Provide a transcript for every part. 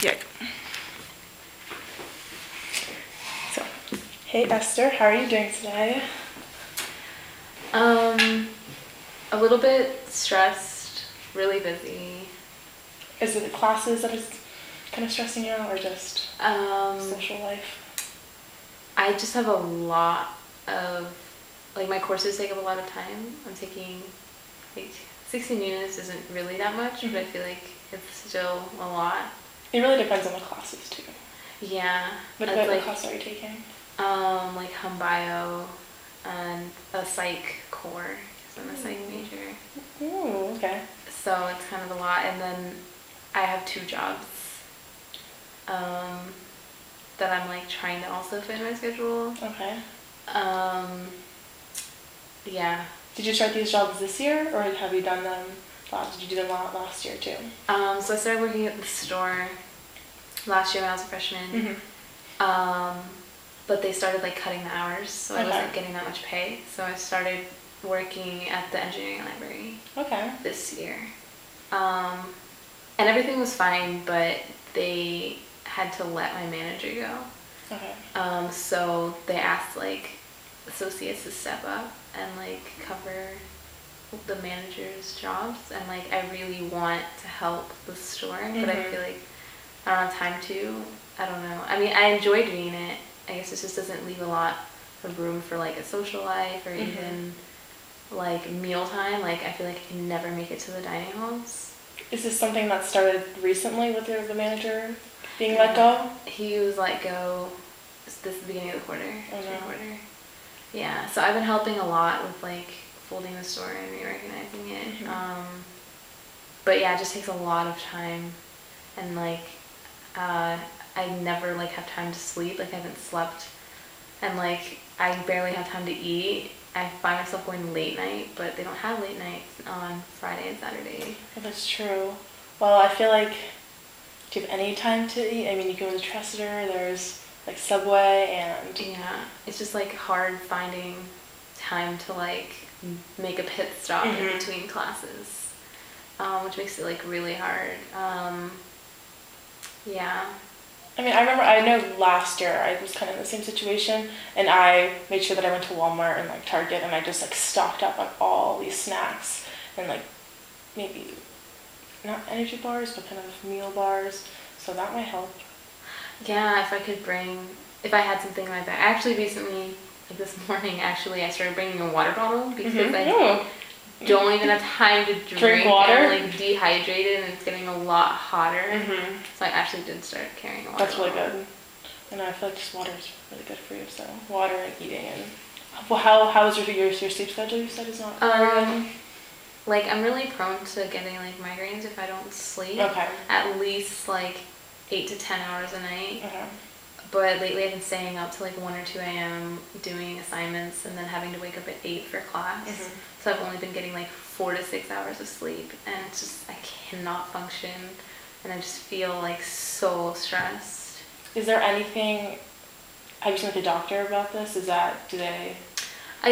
Yeah. So, hey Esther, how are you doing today? A little bit stressed, really busy. Is it the classes that is kind of stressing you out, or just social life? I just have a lot of, like, my courses take up a lot of time. I'm taking, like, 16 units isn't really that much, but I feel like it's still a lot. It really depends on the classes too. Yeah. What class are you taking? Like hum bio and a psych core, because I'm a psych major. Ooh, okay. So it's kind of a lot, and then I have 2 jobs that I'm like trying to also fit in my schedule. Okay. Yeah. Did you start these jobs this year, or have you done them did you do them last year too? So I started working at the store last year when I was a freshman. But they started like cutting the hours, so I wasn't getting that much pay. So I started working at the engineering library this year. And everything was fine, but they had to let my manager go. Okay. So they asked like associates to step up and like cover the manager's jobs, and like I really want to help the store, but I feel like I don't have time to. I don't know. I mean, I enjoy doing it. I guess it just doesn't leave a lot of room for like a social life or even like mealtime. Like I feel like I can never make it to the dining halls. Is this something that started recently with the manager being let go? He was let go this is the beginning of the quarter. Quarter. Yeah. So I've been helping a lot with like folding the store and reorganizing it. But yeah, it just takes a lot of time, and like I never like have time to sleep. Like I haven't slept, and like I barely have time to eat. I find myself going late night, but they don't have late nights on Friday and Saturday. Well, that's true. Well, I feel like, do you have any time to eat? I mean, you go to the Tressiter, there's like Subway, and yeah, it's just like hard finding time to like make a pit stop in between classes, which makes it like really hard. Yeah. I mean, I know last year I was kind of in the same situation, and I made sure that I went to Walmart and like Target, and I just like stocked up on all these snacks and like maybe not energy bars, but kind of meal bars. So that might help. Yeah, if I had something like that. Actually, recently, like this morning, actually, I started bringing a water bottle because I don't even have time to drink water. I'm like dehydrated, and it's getting a lot hotter. So I actually did start carrying a water That's bottle. really good. And I feel like just water is really good for you. So water and eating. And well, how is your sleep schedule? You said is not like I'm really prone to getting like migraines if I don't sleep. At least like 8 to 10 hours a night. But lately I've been staying up till like 1 or 2 a.m. doing assignments, and then having to wake up at 8 for class. So I've only been getting like 4 to 6 hours of sleep, and it's just I cannot function, and I just feel like so stressed. Is there anything? Have you seen the doctor about this? I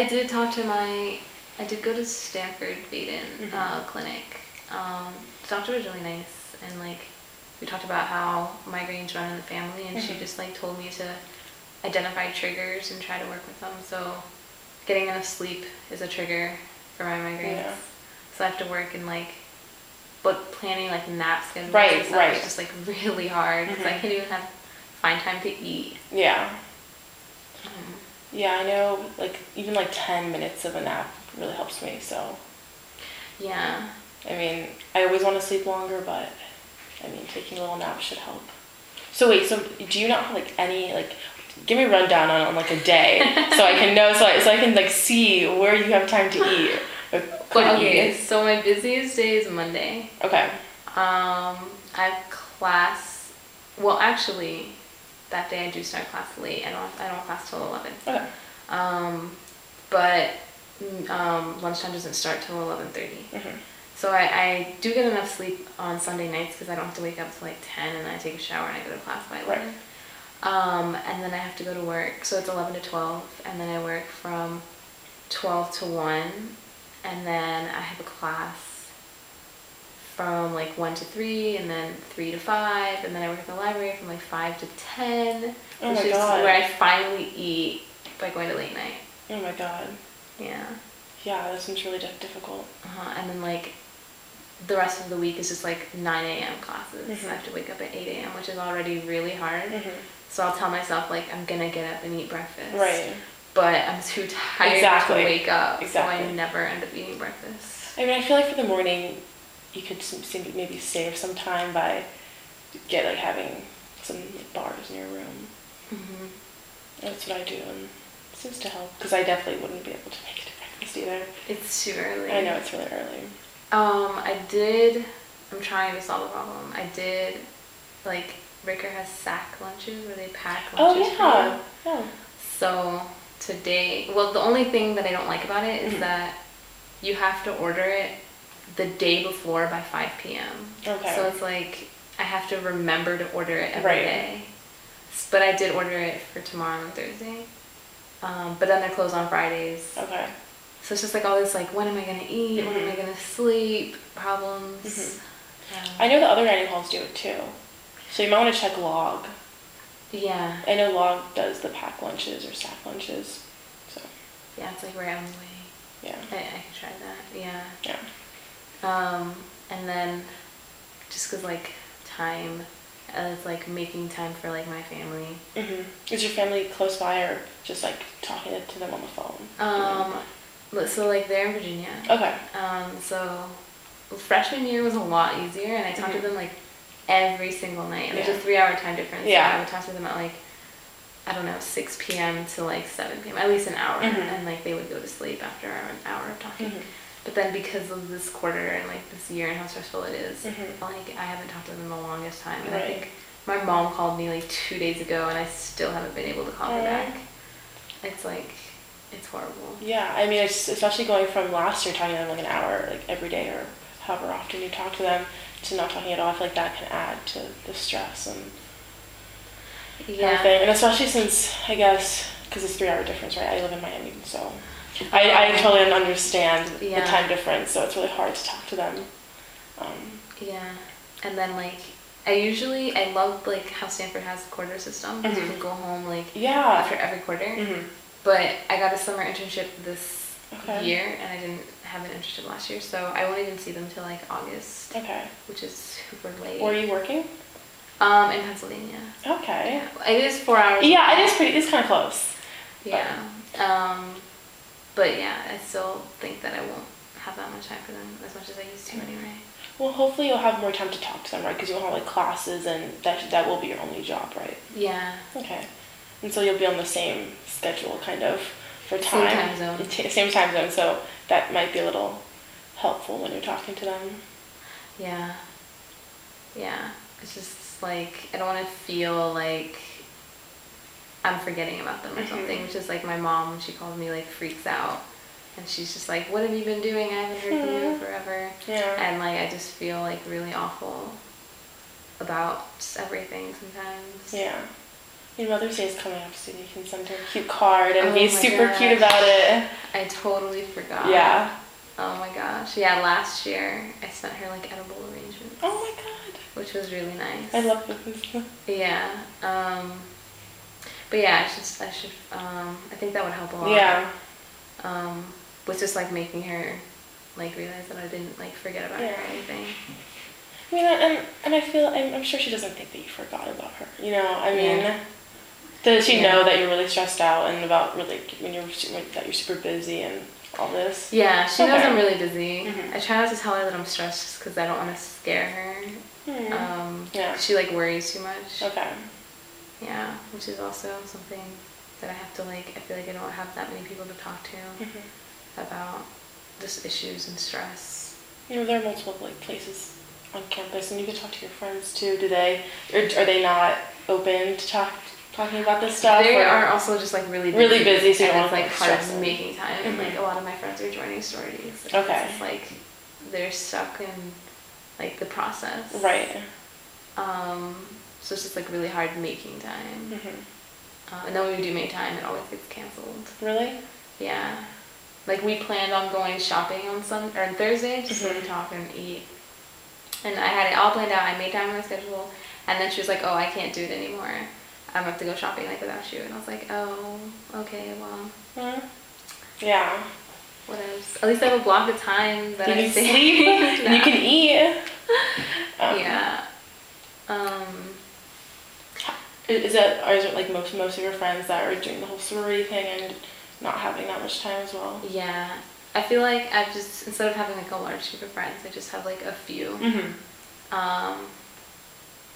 did talk to I did go to Stanford Baden clinic. The doctor was really nice, and like we talked about how migraines run in the family, and she just like told me to identify triggers and try to work with them. So getting enough sleep is a trigger for my migraines. So I have to work in like, but planning like nap schedules and stuff is just like really hard because I can't even find time to eat. Yeah. Yeah, I know. Like even like 10 minutes of a nap really helps me. So. Yeah. I mean, I always want to sleep longer, but I mean, taking a little nap should help. So wait, so do you not have like any like? Give me a rundown on like a day, so I can know, so I can like see where you have time to eat. So my busiest day is Monday. Okay. I have class. Well, actually, that day I do start class late. I don't have class till 11. Okay. But lunchtime doesn't start till 11:30. So I do get enough sleep on Sunday nights because I don't have to wake up till like 10, and then I take a shower and I go to class by 11. And then I have to go to work, so it's 11 to 12, and then I work from 12 to 1, and then I have a class from like 1 to 3, and then 3 to 5, and then I work at the library from like 5 to 10, Oh which my is God. where I finally eat by going to late night. Oh my God. Yeah. Yeah, that seems really difficult. And then like the rest of the week is just like 9 a.m. classes. Mhm. I have to wake up at 8 a.m., which is already really hard. Mhm. So I'll tell myself like I'm gonna get up and eat breakfast. Right. But I'm too tired Exactly. to wake up, Exactly. so I never end up eating breakfast. I mean, I feel like for the morning, you could maybe save some time by having some bars in your room. Mm-hmm. That's what I do, and it seems to help because I definitely wouldn't be able to make it to breakfast either. It's too early. I know it's really early. I'm trying to solve the problem. I did, like, Ricker has sack lunches where they pack lunches for you. Yeah. So today, well, the only thing that I don't like about it is Mhm. that you have to order it the day before by 5 p.m. Okay. So it's like I have to remember to order it every Right. day. But I did order it for tomorrow and Thursday. But then they're closed on Fridays. Okay. So it's just like all this like, when am I gonna eat? When am I gonna sleep? Problems. Mhm. Yeah. I know the other dining halls do it too. So you might want to check Log. Yeah. I know Log does the pack lunches or sack lunches. So Yeah, it's like right on the way. yeah. I can try that. Yeah. Yeah. And then just 'cause like time, it's like making time for like my family. Mhm. Is your family close by or just like talking to them on the phone? So like they're in Virginia. Okay. So freshman year was a lot easier, and I talked to them like every single night. And there's a 3-hour time difference. Yeah. So I would talk to them at like, I don't know, 6 p.m. to like 7 p.m. At least an hour, and like they would go to sleep after an hour of talking. But then because of this quarter and like this year and how stressful it is, like I haven't talked to them in the longest time. And I think my mom called me like 2 days ago, and I still haven't been able to call her back. It's like, it's horrible. Yeah, I mean, it's especially going from last year talking to them like an hour, like every day or however often you talk to them, to not talking at all. I feel like that can add to the stress and everything. And especially since, I guess, because it's 3-hour difference, right? I live in Miami, so I totally understand the time difference, so it's really hard to talk to them. Yeah, and then like, I love like how Stanford has a quarter system, because you can go home like after every quarter. But I got a summer internship this year, and I didn't have an internship last year, so I won't even see them till like August. Okay. Which is super late. Where are you working? In Pennsylvania. Okay. Yeah. It is 4 hours. Yeah, it's kind of close. Yeah. But yeah, I still think that I won't have that much time for them as much as I used to anyway. Well, hopefully you'll have more time to talk to them, right? Because you won't have like classes, and that will be your only job, right? Yeah. Okay. And so you'll be on the same schedule, kind of, for time. Same time zone. Same time zone, so that might be a little helpful when you're talking to them. Yeah. Yeah. It's just like, I don't want to feel like I'm forgetting about them or something, which is like my mom, when she calls me, like freaks out. And she's just like, what have you been doing? I haven't heard from you in forever. Yeah. And like, I just feel like really awful about everything sometimes. Yeah. Your Mother's Day is coming up soon. You can send her a cute card and be my super gosh. cute about it. I totally forgot. Yeah. Oh my gosh. Yeah, last year I sent her like edible arrangements. Oh my god. Which was really nice. I love this. Yeah. But yeah, I think that would help a lot. Yeah. With just like making her like realize that I didn't like forget about her or anything. I mean, and I feel, I'm sure she doesn't think that you forgot about her. You know, I mean, does she know that you're really stressed out and about really that you're super busy and all this? Yeah, she knows I'm really busy. I try not to tell her that I'm stressed just because I don't want to scare her. She like worries too much. Okay. Yeah, which is also something that I have to like, I feel like I don't have that many people to talk to about just issues and stress. You know, there are multiple like places on campus, and you can talk to your friends too. Are they not open to talking about this stuff? They are also just like really busy. Really busy, so you and don't it's like stress hard them. Making time. And like a lot of my friends are joining sororities. Okay. It's like they're stuck in like the process. Right. So it's just like really hard making time. And then when we do make time, it always gets canceled. Really? Yeah. Like we planned on going shopping on Thursday, just so we talk and eat. And I had it all planned out. I made time on my schedule. And then she was like, oh, I can't do it anymore. I'm gonna have to go shopping like without you. And I was like, oh, okay, well. Mhm. Yeah. What else? At least I have a block of time that You I can save. sleep and you can eat. Yeah. Is it like most of your friends that are doing the whole sorority thing and not having that much time as well? Yeah. I feel like I've just, instead of having like a large group of friends, I just have like a few. Mm-hmm.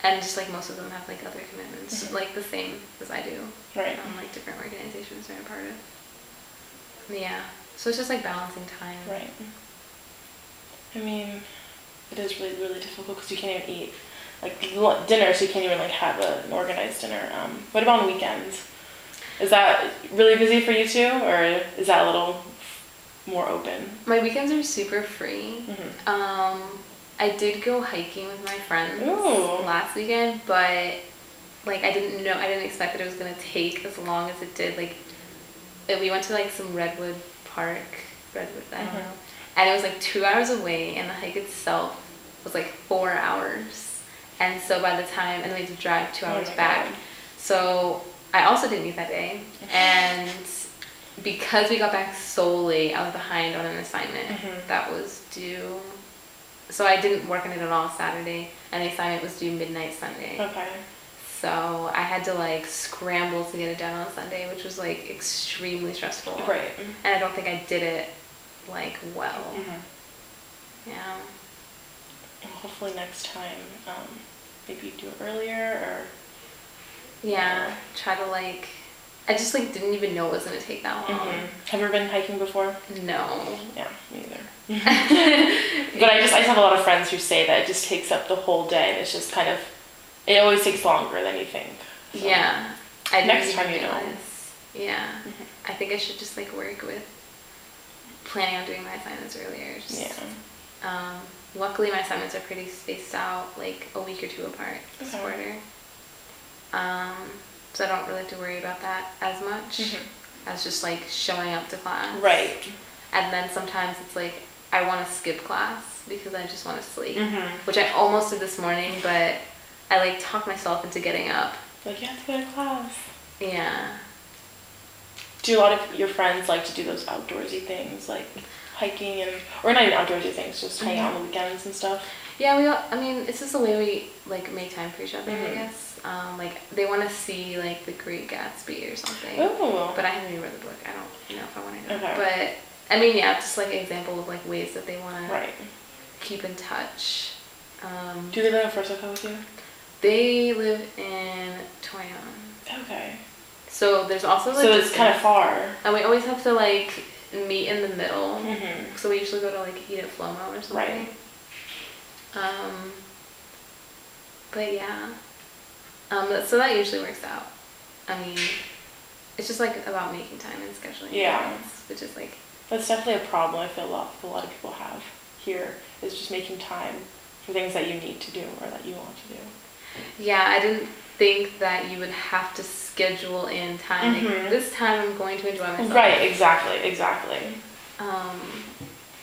And just like most of them have like other commitments, Mm-hmm. like the same as I do. Right. Like different organizations they're a part of. Yeah. So it's just like balancing time. Right. I mean, it is really, really difficult because you can't even eat like dinner, so you can't even like have an organized dinner. What about on weekends? Is that really busy for you too, or is that a little more open? My weekends are super free. Mm-hmm. I did go hiking with my friends Ooh. last weekend, but like I didn't expect that it was gonna take as long as it did. Like we went to like some Redwood Park, I don't Mm-hmm. know, and it was like 2 hours away, and the hike itself was like 4 hours. And so by the time, and we had to drive 2 hours my back. God. So I also didn't eat that day, and because we got back so late, I was behind on an assignment Mhm. that was due. So I didn't work on it at all Saturday, and the assignment was due midnight Sunday. Okay. So I had to like scramble to get it done on Sunday, which was like extremely stressful. Right. And I don't think I did it like well. Mm-hmm. Yeah. Well, hopefully next time, maybe you do it earlier Yeah. Try to like. I just like didn't even know it was gonna take that long. Mm-hmm. Have you ever been hiking before? No. Yeah, me either. But I just have a lot of friends who say that it just takes up the whole day, and it's just kind of, it always takes longer than you think. So. Yeah. I didn't Next even time you know. realize. Yeah. Mhm. I think I should just like work with planning on doing my assignments earlier. Just, Yeah. Luckily my assignments are pretty spaced out, like a week or two apart this Okay. quarter. So I don't really have to worry about that as much. Mhm. As just like showing up to class. Right. And then sometimes it's like I want to skip class because I just want to sleep, Mm-hmm. which I almost did this morning, but I like talked myself into getting up. Like, you have to go to class. Yeah. Do a lot of your friends like to do those outdoorsy things, like hiking or not even outdoorsy things, just hang out on the weekends and stuff? Yeah, I mean, it's just the way we like make time for each other, I Mhm. guess. Like they want to see like The Great Gatsby or something. Oh. But I haven't even read the book. I don't know if I want to know. Okay. But I mean, yeah, just like an example of like ways that they want to Right. keep in touch. Do they live in Frisco with you? They live in Toyon. Okay. So there's also like So it's kind of far. and we always have to like meet in the middle. Mm-hmm. So we usually go to like eat at Flomo or something. Right. But yeah. So that usually works out. I mean, it's just like about making time and scheduling. Yeah. Events, which is like. That's definitely a problem I feel a lot of people have here, is just making time for things that you need to do or that you want to do. Yeah, I didn't think that you would have to schedule in time. Mhm. Like, this time I'm going to enjoy myself. Right, exactly.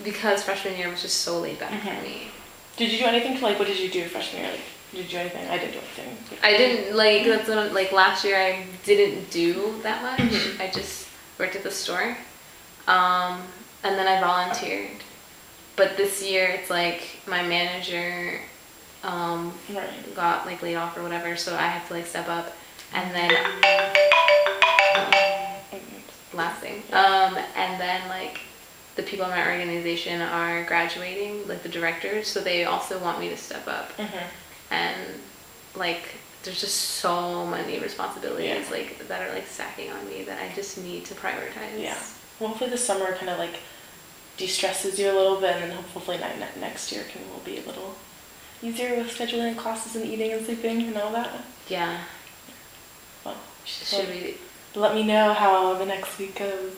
Because freshman year was just so laid back Mhm. for me. Did you do anything to what did you do freshman year? Like, did you do anything? I didn't do anything. I didn't like that's what, like last year I didn't do that much. Mhm. I just worked at the store, and then I volunteered. But this year it's like my manager Right. got like laid off or whatever, so I have to like step up, and then last thing, and then like the people in my organization are graduating, like the directors, so they also want me to step up. Mm-hmm. And like there's just so many responsibilities Yeah. like that are like stacking on me that I just need to prioritize. Yeah. Well, hopefully this summer kind of like de-stresses you a little bit, and then hopefully next year will be a little easier with scheduling classes and eating and sleeping and all that. Yeah. Well, Should we let me know how the next week goes.